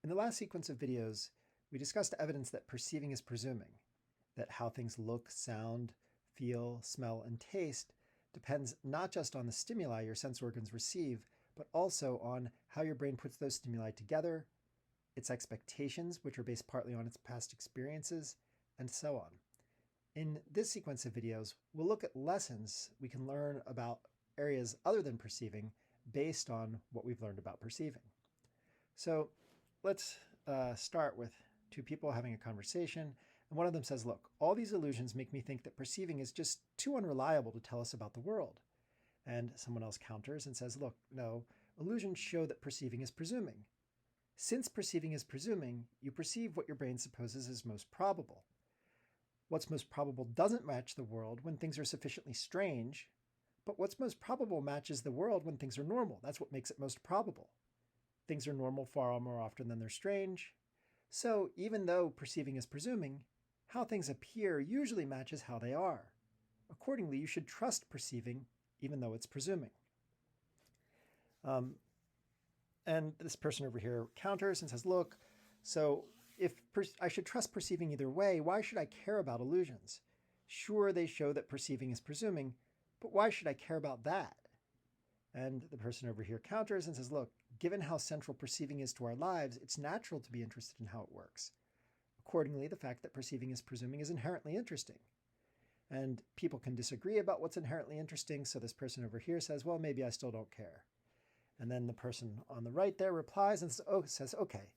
In the last sequence of videos, we discussed evidence that perceiving is presuming, that how things look, sound, feel, smell, and taste depends not just on the stimuli your sense organs receive, but also on how your brain puts those stimuli together, its expectations, which are based partly on its past experiences, and so on. In this sequence of videos, we'll look at lessons we can learn about areas other than perceiving based on what we've learned about perceiving. So let's start with two people having a conversation, and one of them says, look, all these illusions make me think that perceiving is just too unreliable to tell us about the world. And someone else counters and says, look, no, illusions show that perceiving is presuming. Since perceiving is presuming, you perceive what your brain supposes is most probable. What's most probable doesn't match the world when things are sufficiently strange, but what's most probable matches the world when things are normal. That's what makes it most probable. Things are normal far more often than they're strange. So even though perceiving is presuming, how things appear usually matches how they are. Accordingly, you should trust perceiving even though it's presuming. And this person over here counters and says, look, so if I should trust perceiving either way, why should I care about illusions? Sure, they show that perceiving is presuming, but why should I care about that? And the person over here counters and says, look, given how central perceiving is to our lives, it's natural to be interested in how it works. Accordingly, the fact that perceiving is presuming is inherently interesting. And people can disagree about what's inherently interesting, so this person over here says, well, maybe I still don't care. And then the person on the right there replies and says, okay,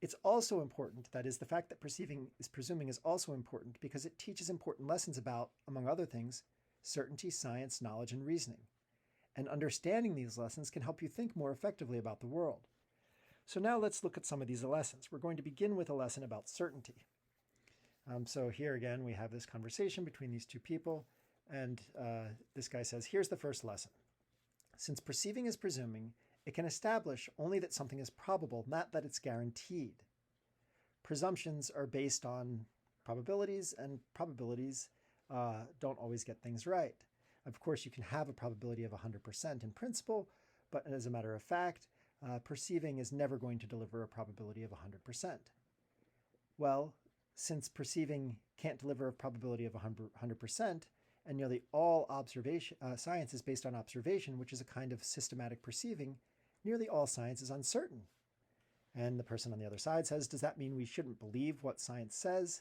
it's also important, that is, the fact that perceiving is presuming is also important because it teaches important lessons about, among other things, certainty, science, knowledge, and reasoning. And understanding these lessons can help you think more effectively about the world. So now let's look at some of these lessons. We're going to begin with a lesson about certainty. So here again, we have this conversation between these two people, and this guy says, here's the first lesson. Since perceiving is presuming, it can establish only that something is probable, not that it's guaranteed. Presumptions are based on probabilities, and probabilities don't always get things right. Of course, you can have a probability of 100% in principle, but as a matter of fact, perceiving is never going to deliver a probability of 100%. Well, since perceiving can't deliver a probability of 100%, and nearly all science is based on observation, which is a kind of systematic perceiving, nearly all science is uncertain. And the person on the other side says, does that mean we shouldn't believe what science says?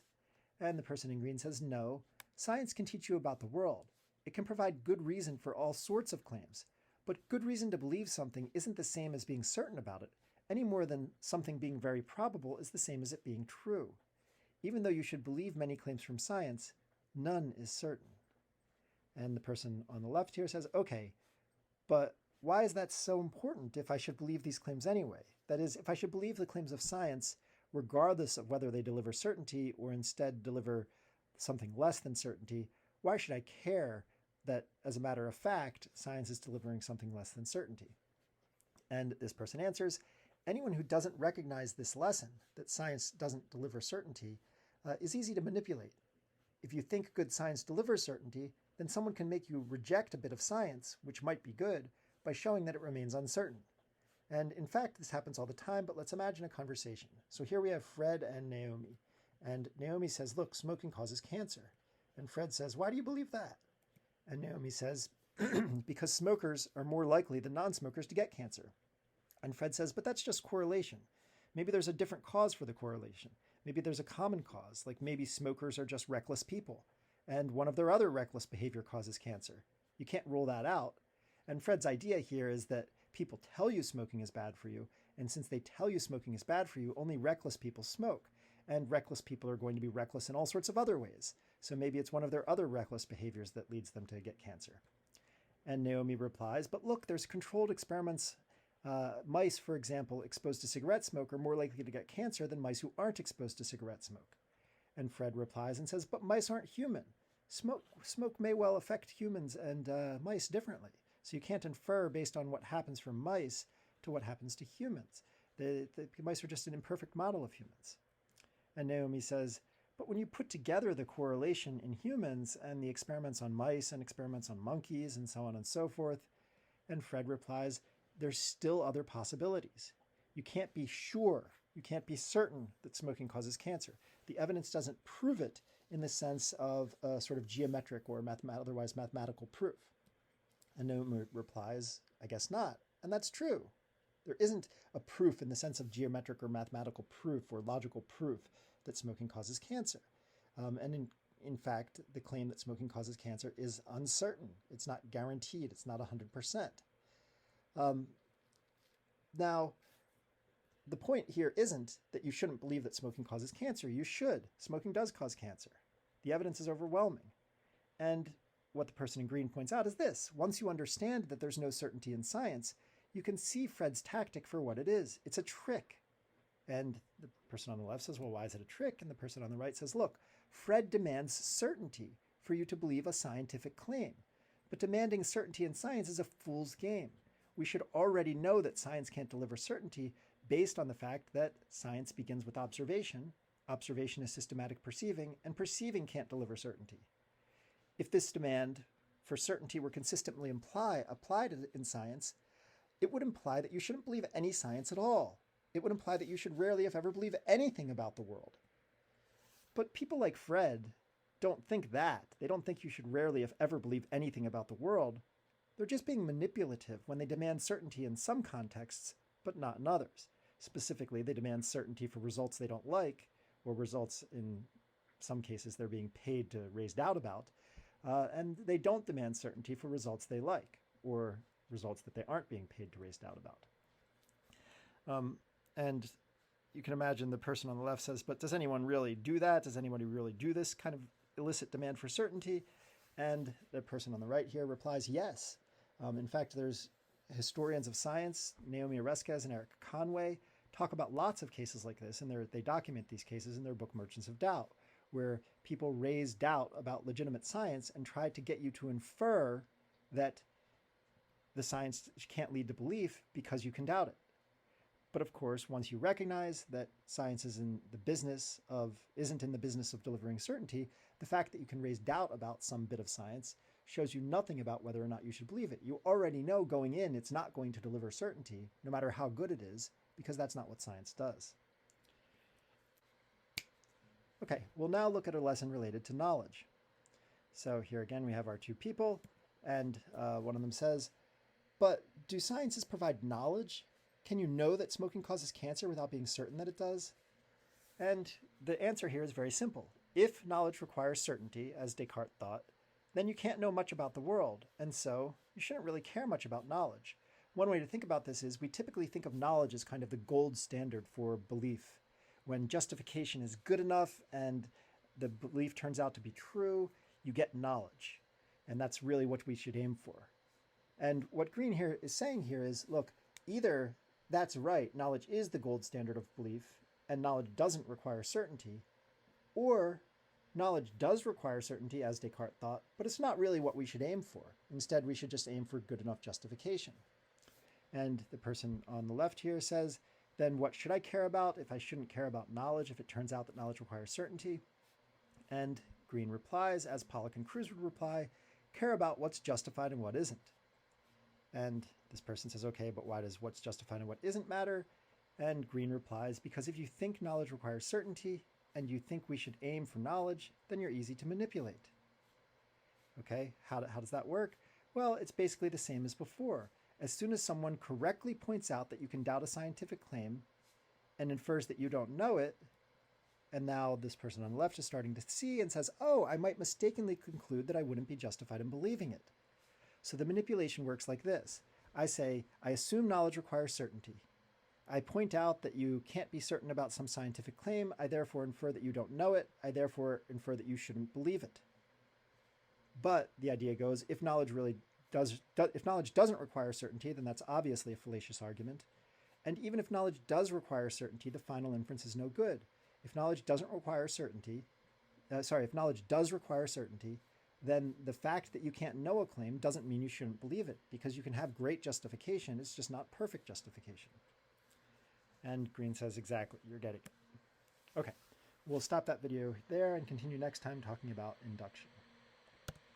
And the person in green says, no, science can teach you about the world. It can provide good reason for all sorts of claims, but good reason to believe something isn't the same as being certain about it, any more than something being very probable is the same as it being true. Even though you should believe many claims from science, none is certain. And the person on the left here says, okay, but why is that so important if I should believe these claims anyway? That is, if I should believe the claims of science, regardless of whether they deliver certainty or instead deliver something less than certainty, why should I care that, as a matter of fact, science is delivering something less than certainty? And this person answers, anyone who doesn't recognize this lesson, that science doesn't deliver certainty, is easy to manipulate. If you think good science delivers certainty, then someone can make you reject a bit of science, which might be good, by showing that it remains uncertain. And in fact, this happens all the time, but let's imagine a conversation. So here we have Fred and Naomi. And Naomi says, look, smoking causes cancer. And Fred says, why do you believe that? And Naomi says, because smokers are more likely than non-smokers to get cancer. And Fred says, but that's just correlation. Maybe there's a different cause for the correlation. Maybe there's a common cause, like maybe smokers are just reckless people, and one of their other reckless behavior causes cancer. You can't rule that out. And Fred's idea here is that people tell you smoking is bad for you, and since they tell you smoking is bad for you, only reckless people smoke. And reckless people are going to be reckless in all sorts of other ways. So maybe it's one of their other reckless behaviors that leads them to get cancer. And Naomi replies, but look, there's controlled experiments. Mice, for example, exposed to cigarette smoke are more likely to get cancer than mice who aren't exposed to cigarette smoke. And Fred replies and says, but mice aren't human. Smoke may well affect humans and mice differently. So you can't infer based on what happens from mice to what happens to humans. The mice are just an imperfect model of humans. And Naomi says, but when you put together the correlation in humans and the experiments on mice and experiments on monkeys and so on and so forth, and Fred replies, there's still other possibilities. You can't be sure You can't be certain that smoking causes cancer. The evidence doesn't prove it in the sense of a sort of geometric or otherwise mathematical proof. And Naomi replies, I guess not. And that's true. There isn't a proof in the sense of geometric or mathematical proof or logical proof that smoking causes cancer. And in fact, the claim that smoking causes cancer is uncertain. It's not guaranteed. It's not 100%. Now, the point here isn't that you shouldn't believe that smoking causes cancer. You should. Smoking does cause cancer. The evidence is overwhelming. And what the person in green points out is this. Once you understand that there's no certainty in science, you can see Fred's tactic for what it is. It's a trick. And the person on the left says, well, why is it a trick? And the person on the right says, look, Fred demands certainty for you to believe a scientific claim. But demanding certainty in science is a fool's game. We should already know that science can't deliver certainty based on the fact that science begins with observation. Observation is systematic perceiving, and perceiving can't deliver certainty. If this demand for certainty were consistently applied in science, it would imply that you shouldn't believe any science at all. It would imply that you should rarely, if ever, believe anything about the world. But people like Fred don't think that. They don't think you should rarely, if ever, believe anything about the world. They're just being manipulative when they demand certainty in some contexts, but not in others. Specifically, they demand certainty for results they don't like, or results in some cases they're being paid to raise doubt about, and they don't demand certainty for results they like, or results that they aren't being paid to raise doubt about. And you can imagine the person on the left says, but does anyone really do that? Does anybody really do this kind of illicit demand for certainty? And the person on the right here replies, yes. In fact, there's historians of science, Naomi Oreskes and Eric Conway, talk about lots of cases like this, and they document these cases in their book Merchants of Doubt, where people raise doubt about legitimate science and try to get you to infer that the science can't lead to belief because you can doubt it. But of course, once you recognize that science isn't in the business of delivering certainty, the fact that you can raise doubt about some bit of science shows you nothing about whether or not you should believe it. You already know going in it's not going to deliver certainty, no matter how good it is, because that's not what science does. Okay, we'll now look at a lesson related to knowledge. So here again we have our two people, and one of them says, but do sciences provide knowledge? Can you know that smoking causes cancer without being certain that it does? And the answer here is very simple. If knowledge requires certainty, as Descartes thought, then you can't know much about the world, and so you shouldn't really care much about knowledge. One way to think about this is we typically think of knowledge as kind of the gold standard for belief. When justification is good enough and the belief turns out to be true, you get knowledge. And that's really what we should aim for. And what Green here is saying here is, look, either that's right, knowledge is the gold standard of belief, and knowledge doesn't require certainty, or knowledge does require certainty, as Descartes thought, but it's not really what we should aim for. Instead, we should just aim for good enough justification. And the person on the left here says, then what should I care about if I shouldn't care about knowledge if it turns out that knowledge requires certainty? And Green replies, as Pollock and Cruz would reply, care about what's justified and what isn't. And this person says, okay, but why does what's justified and what isn't matter? And Green replies, because if you think knowledge requires certainty and you think we should aim for knowledge, then you're easy to manipulate. Okay, how does that work? Well, it's basically the same as before. As soon as someone correctly points out that you can doubt a scientific claim and infers that you don't know it, and now this person on the left is starting to see and says, oh, I might mistakenly conclude that I wouldn't be justified in believing it. So the manipulation works like this. I say, I assume knowledge requires certainty. I point out that you can't be certain about some scientific claim. I therefore infer that you don't know it. I therefore infer that you shouldn't believe it. But the idea goes, if knowledge doesn't require certainty, then that's obviously a fallacious argument. And even if knowledge does require certainty, the final inference is no good. If knowledge doesn't require certainty, if knowledge does require certainty, then the fact that you can't know a claim doesn't mean you shouldn't believe it, because you can have great justification. It's just not perfect justification. And Green says, exactly, you're getting it. Okay, we'll stop that video there and continue next time talking about induction.